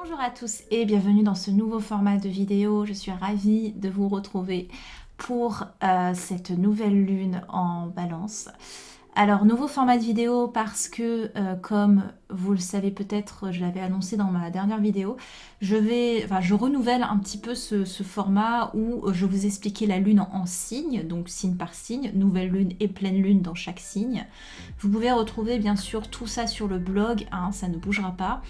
Bonjour à tous et bienvenue dans ce nouveau format de vidéo. Je suis ravie de vous retrouver pour cette nouvelle lune en balance. Alors, nouveau format de vidéo parce que, comme vous le savez peut-être, je l'avais annoncé dans ma dernière vidéo, je renouvelle un petit peu ce format où je vous expliquais la lune en signes, donc signe par signe, nouvelle lune et pleine lune dans chaque signe. Vous pouvez retrouver bien sûr tout ça sur le blog, hein, ça ne bougera pas.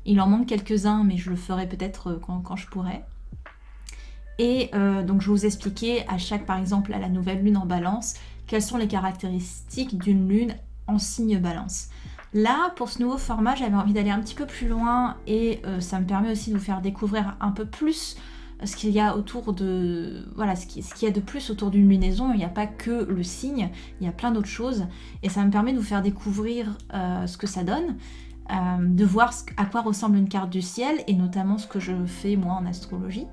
Il en manque quelques-uns, mais je le ferai peut-être quand je pourrai. Et donc je vais vous expliquer à chaque, par exemple, à la nouvelle lune en balance, quelles sont les caractéristiques d'une lune en signe balance. Là, pour ce nouveau format, j'avais envie d'aller un petit peu plus loin et ça me permet aussi de vous faire découvrir un peu plus ce qu'il y a autour de... Voilà, ce qu'il y a de plus autour d'une lunaison. Il n'y a pas que le signe, il y a plein d'autres choses. Et ça me permet de vous faire découvrir ce que ça donne. De voir à quoi ressemble une carte du ciel et notamment ce que je fais moi en astrologie.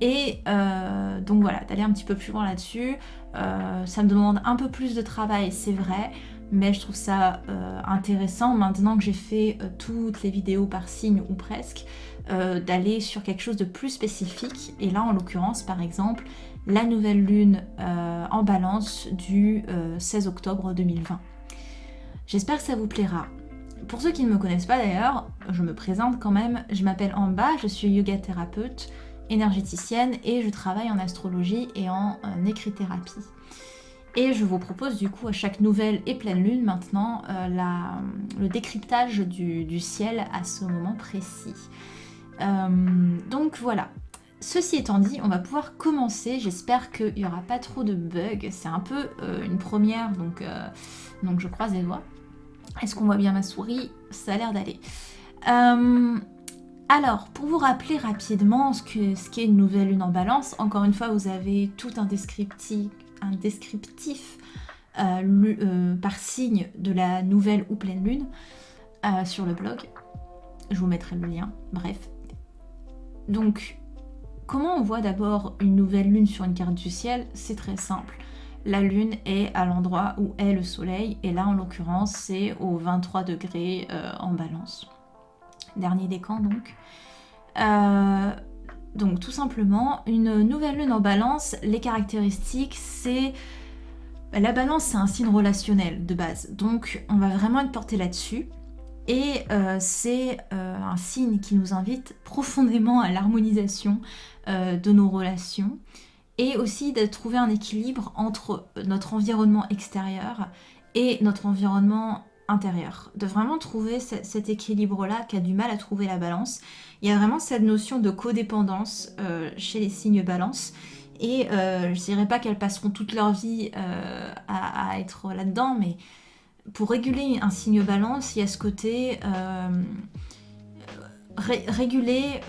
Et donc voilà, d'aller un petit peu plus loin là-dessus. Ça me demande un peu plus de travail, c'est vrai, mais je trouve ça intéressant maintenant que j'ai fait toutes les vidéos par signe ou presque, d'aller sur quelque chose de plus spécifique. Et là en l'occurrence par exemple la nouvelle lune en balance du 16 octobre 2020. J'espère que ça vous plaira. Pour ceux qui ne me connaissent pas d'ailleurs, je me présente quand même, je m'appelle Amba, je suis yoga thérapeute, énergéticienne et je travaille en astrologie et en écrit-thérapie. Et je vous propose du coup à chaque nouvelle et pleine lune maintenant le décryptage du ciel à ce moment précis. Donc voilà. Ceci étant dit, on va pouvoir commencer. J'espère qu'il n'y aura pas trop de bugs. C'est un peu une première, donc je croise les doigts. Est-ce qu'on voit bien ma souris? Ça a l'air d'aller. Alors, pour vous rappeler rapidement ce qu'est une nouvelle lune en balance, encore une fois, vous avez tout un descriptif par signe de la nouvelle ou pleine lune sur le blog. Je vous mettrai le lien, bref. Donc, comment on voit d'abord une nouvelle lune sur une carte du ciel? C'est très simple. La lune est à l'endroit où est le soleil, et là en l'occurrence c'est au 23 degrés en balance. Dernier décan donc. Donc tout simplement, une nouvelle lune en balance, les caractéristiques c'est... La balance c'est un signe relationnel de base, donc on va vraiment être porté là-dessus. Et c'est un signe qui nous invite profondément à l'harmonisation de nos relations. Et aussi de trouver un équilibre entre notre environnement extérieur et notre environnement intérieur. De vraiment trouver cet équilibre-là qui a du mal à trouver la balance. Il y a vraiment cette notion de codépendance chez les signes balance. Et je dirais pas qu'elles passeront toute leur vie à être là-dedans, mais pour réguler un signe balance, il y a ce côté... réguler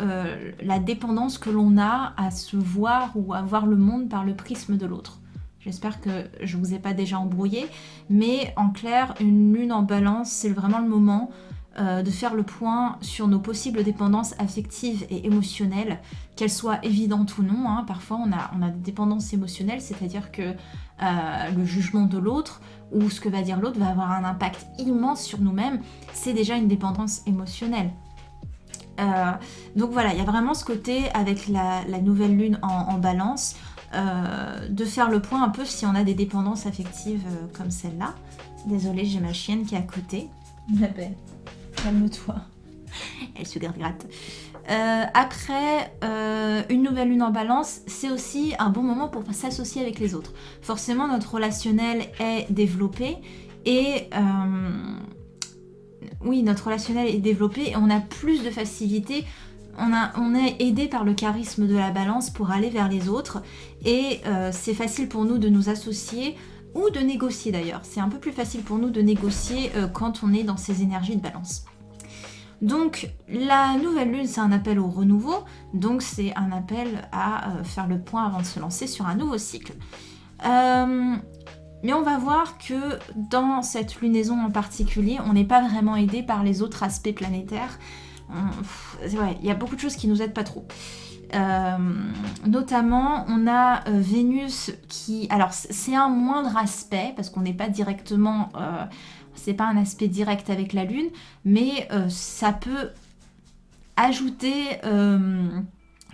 la dépendance que l'on a à se voir ou à voir le monde par le prisme de l'autre. J'espère que je vous ai pas déjà embrouillé, mais en clair, une lune en balance, c'est vraiment le moment de faire le point sur nos possibles dépendances affectives et émotionnelles, qu'elles soient évidentes ou non. Hein. Parfois, on a des dépendances émotionnelles, c'est-à-dire que le jugement de l'autre ou ce que va dire l'autre va avoir un impact immense sur nous-mêmes. C'est déjà une dépendance émotionnelle. Donc voilà, il y a vraiment ce côté avec la nouvelle lune en balance, de faire le point un peu si on a des dépendances affectives comme celle-là. Désolée, j'ai ma chienne qui est à côté. Ma belle, calme-toi. Elle se gratte. Après, une nouvelle lune en balance, c'est aussi un bon moment pour s'associer avec les autres. Forcément, notre relationnel est développé et... Oui, notre relationnel est développé et on a plus de facilité. On est aidé par le charisme de la balance pour aller vers les autres. Et c'est facile pour nous de nous associer ou de négocier d'ailleurs. C'est un peu plus facile pour nous de négocier quand on est dans ces énergies de balance. Donc la nouvelle lune, c'est un appel au renouveau. Donc c'est un appel à faire le point avant de se lancer sur un nouveau cycle. Mais on va voir que dans cette lunaison en particulier, on n'est pas vraiment aidé par les autres aspects planétaires. Il y a beaucoup de choses qui nous aident pas trop. Notamment, on a Vénus qui... Alors, c'est un moindre aspect, parce qu'on n'est pas directement... c'est pas un aspect direct avec la Lune, mais ça peut ajouter,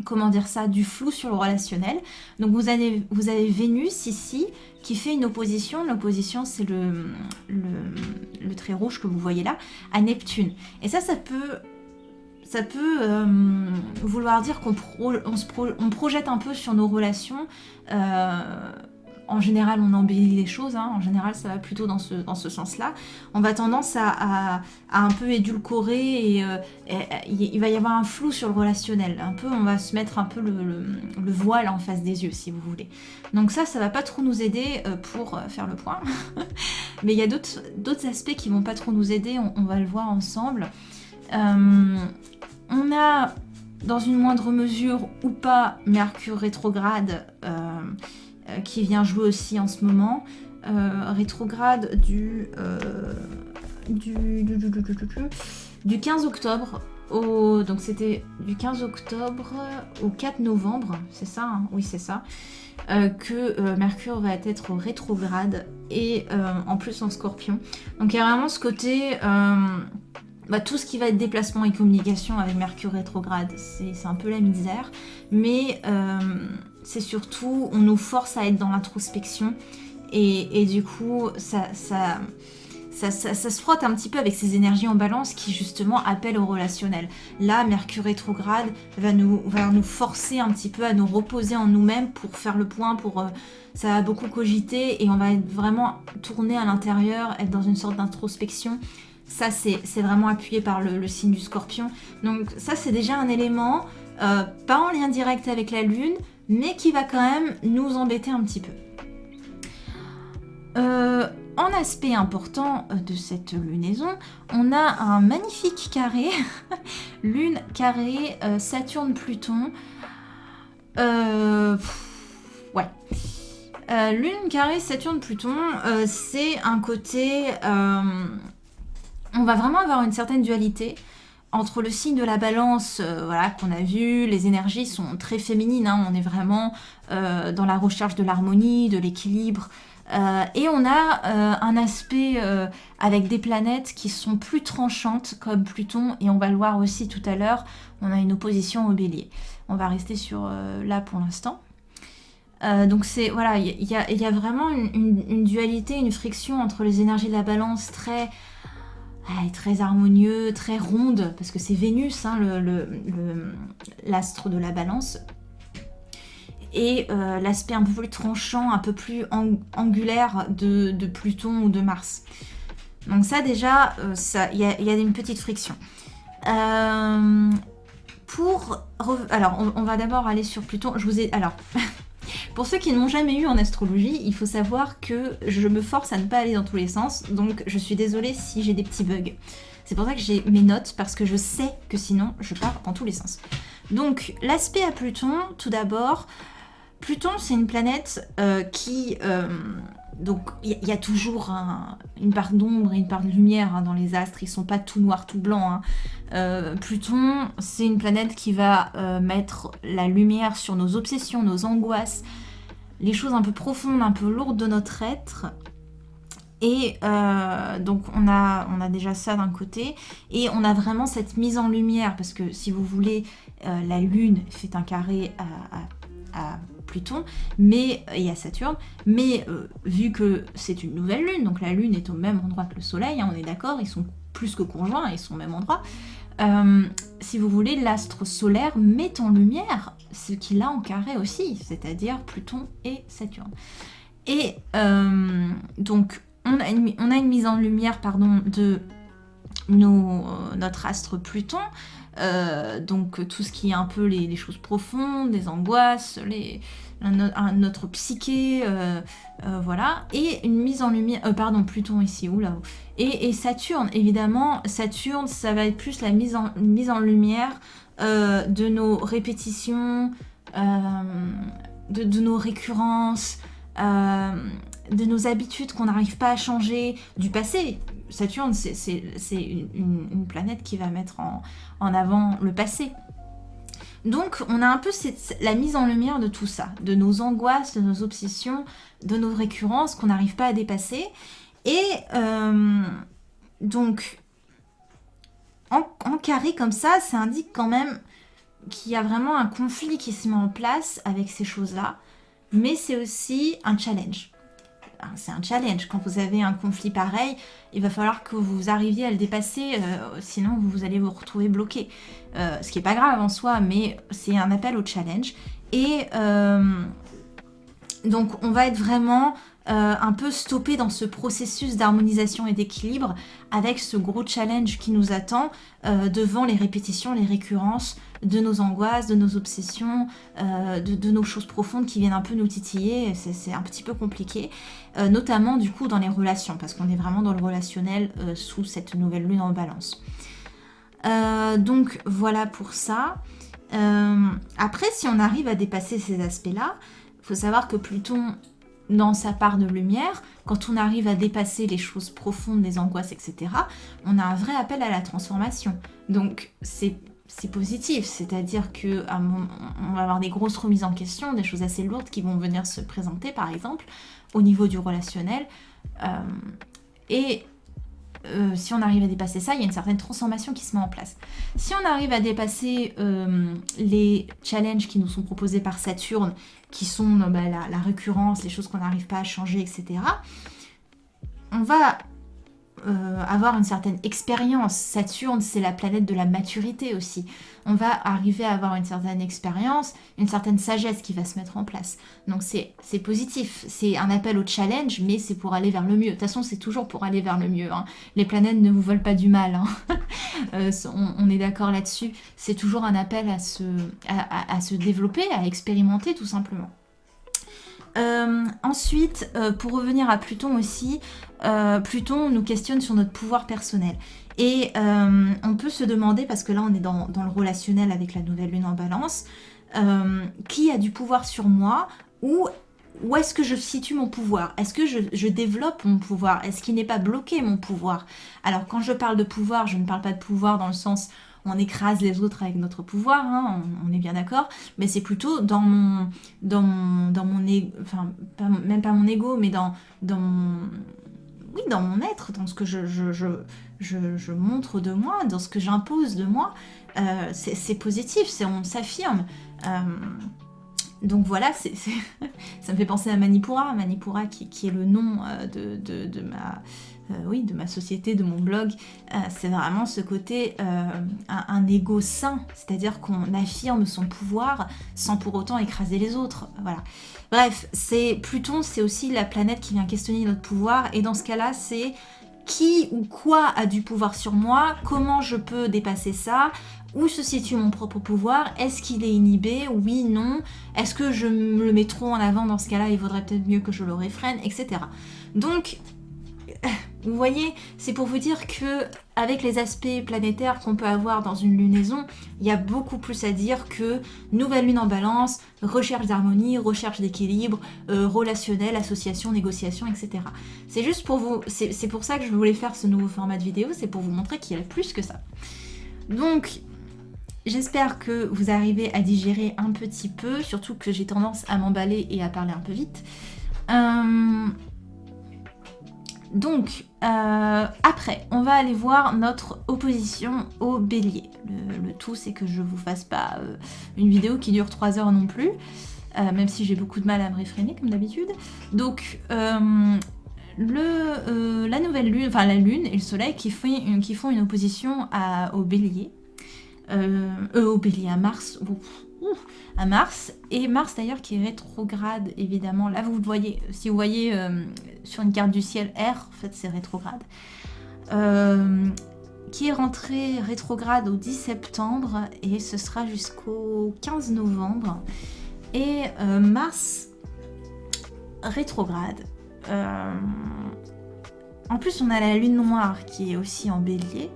comment dire ça, du flou sur le relationnel. Donc vous avez Vénus ici qui fait une opposition. L'opposition, c'est le trait rouge que vous voyez là, à Neptune. Et ça peut vouloir dire qu'on projette un peu sur nos relations. En général, on embellit les choses. En général, ça va plutôt dans ce sens-là. On va tendance à un peu édulcorer et il va y avoir un flou sur le relationnel. Un peu, on va se mettre un peu le voile en face des yeux, si vous voulez. Donc ça va pas trop nous aider pour faire le point. Mais il y a d'autres aspects qui vont pas trop nous aider. On va le voir ensemble. On a, dans une moindre mesure ou pas, Mercure rétrograde qui vient jouer aussi en ce moment. Rétrograde du 15 octobre donc c'était du 15 octobre au 4 novembre, c'est ça, hein? Oui, c'est ça. Que Mercure va être rétrograde et en plus en Scorpion. Donc il y a vraiment ce côté... tout ce qui va être déplacement et communication avec Mercure rétrograde, c'est un peu la misère, mais c'est surtout, on nous force à être dans l'introspection et du coup, ça se frotte un petit peu avec ces énergies en balance qui justement appellent au relationnel. Là, Mercure rétrograde va nous forcer un petit peu à nous reposer en nous-mêmes pour faire le point, ça va beaucoup cogiter et on va être vraiment tourné à l'intérieur, être dans une sorte d'introspection. Ça, c'est vraiment appuyé par le signe du Scorpion. Donc ça, c'est déjà un élément, pas en lien direct avec la Lune, mais qui va quand même nous embêter un petit peu. En aspect important de cette lunaison, on a un magnifique carré, Lune carré, Saturne-Pluton. Ouais. Lune carré, Saturne-Pluton, c'est un côté... on va vraiment avoir une certaine dualité entre le signe de la balance, qu'on a vu, les énergies sont très féminines, on est vraiment dans la recherche de l'harmonie, de l'équilibre, et on a un aspect avec des planètes qui sont plus tranchantes, comme Pluton, et on va le voir aussi tout à l'heure, on a une opposition au Bélier. On va rester sur là pour l'instant. Donc c'est voilà, il y a vraiment une dualité, une friction entre les énergies de la balance très harmonieux, très ronde, parce que c'est Vénus, l'astre de la balance, et l'aspect un peu plus tranchant, un peu plus angulaire de Pluton ou de Mars. Donc ça déjà, il y a une petite friction. Alors on va d'abord aller sur Pluton. Pour ceux qui ne m'ont jamais eu en astrologie, il faut savoir que je me force à ne pas aller dans tous les sens, donc je suis désolée si j'ai des petits bugs. C'est pour ça que j'ai mes notes, parce que je sais que sinon je pars dans tous les sens. Donc l'aspect à Pluton, tout d'abord, Pluton c'est une planète qui... donc il y a toujours une part d'ombre et une part de lumière dans les astres, ils sont pas tout noirs, tout blancs. Pluton c'est une planète qui va mettre la lumière sur nos obsessions, nos angoisses, les choses un peu profondes, un peu lourdes de notre être. Et donc on a déjà ça d'un côté, et on a vraiment cette mise en lumière, parce que si vous voulez, la Lune fait un carré à Pluton, mais et à Saturne, mais vu que c'est une nouvelle Lune, donc la Lune est au même endroit que le Soleil, on est d'accord, ils sont plus que conjoints, ils sont au même endroit. Si vous voulez, l'astre solaire met en lumière ce qu'il a en carré aussi, c'est-à-dire Pluton et Saturne. Et donc on a une mise en lumière de notre astre Pluton, donc tout ce qui est un peu les choses profondes, les angoisses, notre psyché, voilà, et une mise en lumière, Pluton ici, oula, et Saturne, évidemment, Saturne, ça va être plus la mise en lumière de nos répétitions, de nos récurrences, de nos habitudes qu'on n'arrive pas à changer, du passé. Saturne, c'est une planète qui va mettre en avant le passé. Donc, on a un peu la mise en lumière de tout ça, de nos angoisses, de nos obsessions, de nos récurrences qu'on n'arrive pas à dépasser. Et donc, en carré comme ça indique quand même qu'il y a vraiment un conflit qui se met en place avec ces choses-là, mais c'est aussi un challenge. C'est un challenge. Quand vous avez un conflit pareil, il va falloir que vous arriviez à le dépasser, sinon vous allez vous retrouver bloqué. Ce qui n'est pas grave en soi, mais c'est un appel au challenge. Et donc on va être vraiment un peu stoppé dans ce processus d'harmonisation et d'équilibre avec ce gros challenge qui nous attend devant les répétitions, les récurrences de nos angoisses, de nos obsessions, de nos choses profondes qui viennent un peu nous titiller. C'est un petit peu compliqué, notamment du coup dans les relations, parce qu'on est vraiment dans le relationnel sous cette nouvelle lune en balance. Donc voilà pour ça. Après, si on arrive à dépasser ces aspects-là, il faut savoir que Pluton, dans sa part de lumière, quand on arrive à dépasser les choses profondes, les angoisses, etc., on a un vrai appel à la transformation. Donc c'est positif, c'est-à-dire qu'on va avoir des grosses remises en question, des choses assez lourdes qui vont venir se présenter, par exemple, au niveau du relationnel. Si on arrive à dépasser ça, il y a une certaine transformation qui se met en place. Si on arrive à dépasser les challenges qui nous sont proposés par Saturne, qui sont la récurrence, les choses qu'on n'arrive pas à changer, etc., on va avoir une certaine expérience. Saturne, c'est la planète de la maturité aussi. On va arriver à avoir une certaine expérience, une certaine sagesse qui va se mettre en place. Donc c'est positif, c'est un appel au challenge, mais c'est pour aller vers le mieux. De toute façon, c'est toujours pour aller vers le mieux, hein. Les planètes ne vous veulent pas du mal, hein. On est d'accord là-dessus. C'est toujours un appel à se développer, à expérimenter tout simplement. Ensuite, pour revenir à Pluton aussi, Pluton nous questionne sur notre pouvoir personnel. Et on peut se demander, parce que là on est dans le relationnel avec la nouvelle lune en balance, qui a du pouvoir sur moi, où est-ce que je situe mon pouvoir? Est-ce que je développe mon pouvoir? Est-ce qu'il n'est pas bloqué mon pouvoir? Alors quand je parle de pouvoir, je ne parle pas de pouvoir dans le sens on écrase les autres avec notre pouvoir, hein, on est bien d'accord, mais c'est plutôt dans mon enfin même pas mon ego, mais dans mon être, dans ce que je montre de moi, dans ce que j'impose de moi. C'est positif, on s'affirme. Donc voilà, ça me fait penser à Manipura qui est le nom de ma société, de mon blog. C'est vraiment ce côté, un ego sain, c'est-à-dire qu'on affirme son pouvoir sans pour autant écraser les autres. Voilà. Bref, Pluton, c'est aussi la planète qui vient questionner notre pouvoir, et dans ce cas-là, c'est qui ou quoi a du pouvoir sur moi, comment je peux dépasser ça, où se situe mon propre pouvoir, est-ce qu'il est inhibé, oui, non, est-ce que je me le mets trop en avant, dans ce cas-là, il vaudrait peut-être mieux que je le réfrène, etc. Donc, vous voyez, c'est pour vous dire que avec les aspects planétaires qu'on peut avoir dans une lunaison, il y a beaucoup plus à dire que nouvelle lune en balance, recherche d'harmonie, recherche d'équilibre, relationnel, association, négociation, etc. C'est juste pour vous, c'est pour ça que je voulais faire ce nouveau format de vidéo, c'est pour vous montrer qu'il y a plus que ça. Donc, j'espère que vous arrivez à digérer un petit peu, surtout que j'ai tendance à m'emballer et à parler un peu vite. Donc, après, on va aller voir notre opposition au bélier. Le tout, c'est que je vous fasse pas une vidéo qui dure 3 heures non plus, même si j'ai beaucoup de mal à me réfréner, comme d'habitude. Donc, la nouvelle lune, enfin la lune et le soleil qui font une opposition au bélier. Au bélier, à Mars. À Mars, et Mars d'ailleurs qui est rétrograde, évidemment. Là vous le voyez, si vous voyez sur une carte du ciel R, en fait c'est rétrograde, qui est rentré rétrograde au 10 septembre et ce sera jusqu'au 15 novembre. Et Mars rétrograde, en plus on a la lune noire qui est aussi en bélier.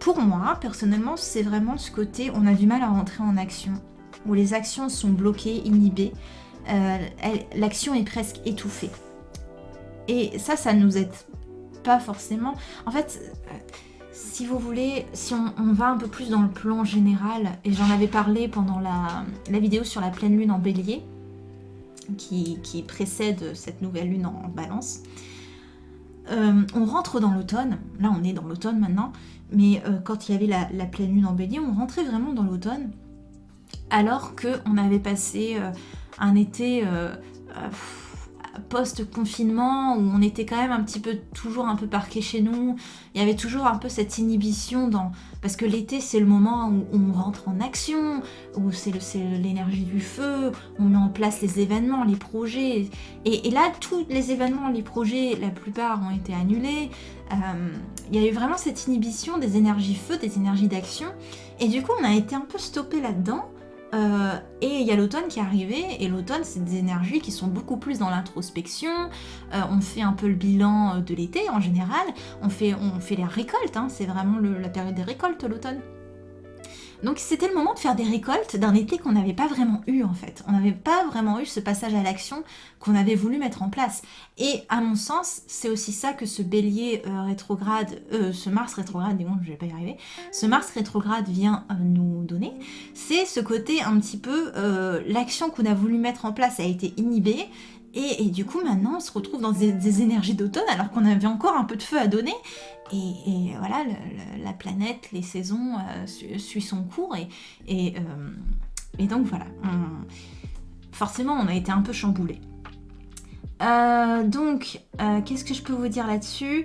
Pour moi personnellement, c'est vraiment ce côté on a du mal à rentrer en action, où les actions sont bloquées, inhibées, l'action est presque étouffée. Et ça nous aide pas forcément. En fait, si vous voulez, si on va un peu plus dans le plan général, et j'en avais parlé pendant la vidéo sur la pleine lune en bélier, qui précède cette nouvelle lune en balance, on rentre dans l'automne. Là, on est dans l'automne maintenant. Mais quand il y avait la pleine lune en bélier, on rentrait vraiment dans l'automne. Alors qu'on avait passé un été post-confinement où on était quand même toujours un peu parqué chez nous. Il y avait toujours un peu cette inhibition parce que l'été c'est le moment où on rentre en action, où c'est l'énergie du feu, on met en place les événements, les projets. Et là, tous les événements, les projets, la plupart ont été annulés. Il y a eu vraiment cette inhibition des énergies feu, des énergies d'action. Et du coup, on a été un peu stoppé là-dedans. Et il y a l'automne qui est arrivé, et l'automne c'est des énergies qui sont beaucoup plus dans l'introspection. On fait un peu le bilan de l'été en général, on fait les récoltes, hein, c'est vraiment la période des récoltes l'automne. Donc c'était le moment de faire des récoltes d'un été qu'on n'avait pas vraiment eu en fait. On n'avait pas vraiment eu ce passage à l'action qu'on avait voulu mettre en place. Et à mon sens, c'est aussi ça que ce bélier rétrograde, ce Mars rétrograde, dis-moi, je vais pas y arriver, ce Mars rétrograde vient nous donner. C'est ce côté un petit peu, l'action qu'on a voulu mettre en place a été inhibée. Et du coup, maintenant, on se retrouve dans des énergies d'automne alors qu'on avait encore un peu de feu à donner. Et voilà, la planète, les saisons suivent son cours. Et donc voilà, forcément, on a été un peu chamboulés. Qu'est-ce que je peux vous dire là-dessus ?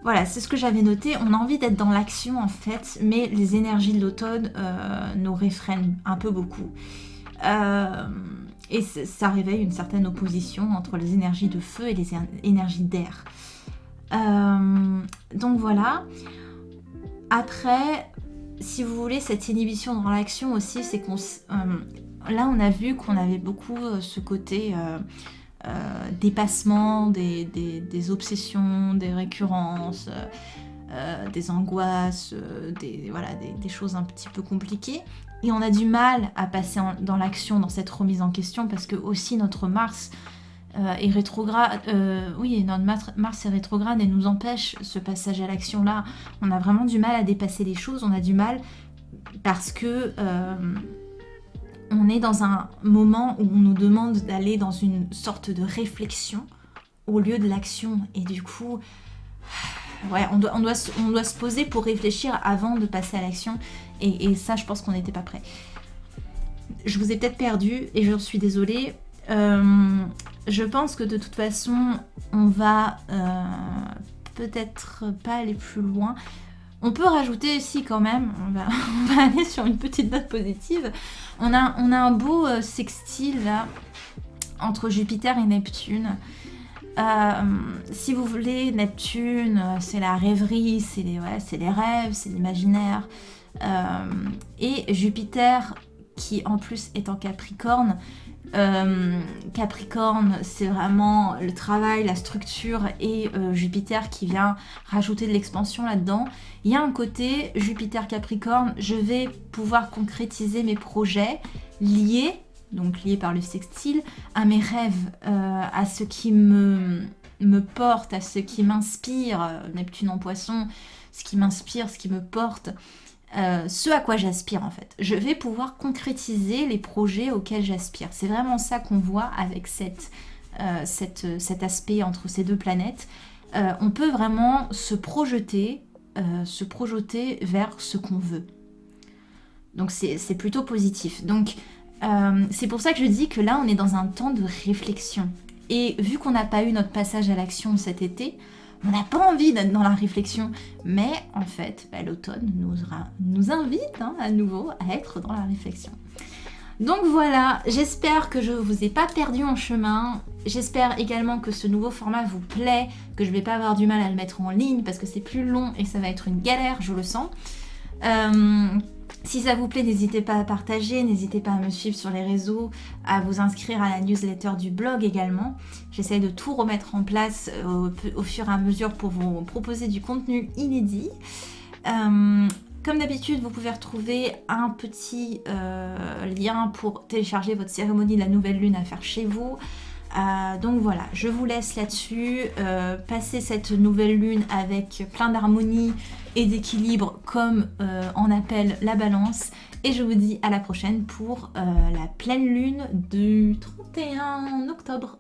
Voilà, c'est ce que j'avais noté. On a envie d'être dans l'action en fait, mais les énergies de l'automne nous réfrènent un peu beaucoup. Et ça réveille une certaine opposition entre les énergies de feu et les énergies d'air. Donc voilà. Après, si vous voulez, cette inhibition dans l'action aussi, c'est qu'on... là, on a vu qu'on avait beaucoup ce côté dépassement des obsessions, des récurrences, des angoisses, des choses un petit peu compliquées. Et on a du mal à passer dans l'action, dans cette remise en question, parce que aussi notre Mars est rétrograde. Notre Mars est rétrograde et nous empêche ce passage à l'action-là. On a vraiment du mal à dépasser les choses. On a du mal parce que on est dans un moment où on nous demande d'aller dans une sorte de réflexion au lieu de l'action. Et du coup... ouais, on doit se poser pour réfléchir avant de passer à l'action. Et ça, je pense qu'on n'était pas prêts. Je vous ai peut-être perdu et j'en suis désolée. Je pense que de toute façon, on va peut-être pas aller plus loin. On peut rajouter aussi quand même, on va aller sur une petite note positive. On a un beau sextile là, entre Jupiter et Neptune. Si vous voulez, Neptune, c'est la rêverie, c'est les rêves, c'est l'imaginaire. Et Jupiter, qui en plus est en Capricorne, Capricorne, c'est vraiment le travail, la structure, et Jupiter qui vient rajouter de l'expansion là-dedans. Il y a un côté Jupiter Capricorne, je vais pouvoir concrétiser mes projets liés par le sextile, à mes rêves, à ce qui me porte, à ce qui m'inspire, Neptune en Poisson, ce qui m'inspire, ce qui me porte, ce à quoi j'aspire en fait. Je vais pouvoir concrétiser les projets auxquels j'aspire. C'est vraiment ça qu'on voit avec cet aspect entre ces deux planètes. On peut vraiment se projeter vers ce qu'on veut. Donc c'est plutôt positif. Donc c'est pour ça que je dis que là on est dans un temps de réflexion. Et vu qu'on n'a pas eu notre passage à l'action cet été, on n'a pas envie d'être dans la réflexion. Mais en fait, l'automne nous invite à nouveau à être dans la réflexion. Donc voilà, j'espère que je ne vous ai pas perdu en chemin. J'espère également que ce nouveau format vous plaît, que je ne vais pas avoir du mal à le mettre en ligne parce que c'est plus long et ça va être une galère, je le sens. Si ça vous plaît, n'hésitez pas à partager, n'hésitez pas à me suivre sur les réseaux, à vous inscrire à la newsletter du blog également. J'essaie de tout remettre en place au fur et à mesure pour vous proposer du contenu inédit. Comme d'habitude, vous pouvez retrouver un petit lien pour télécharger votre cérémonie de la nouvelle lune à faire chez vous. Donc voilà, je vous laisse là-dessus, passer cette nouvelle lune avec plein d'harmonie et d'équilibre comme en appelle la balance, et je vous dis à la prochaine pour la pleine lune du 31 octobre.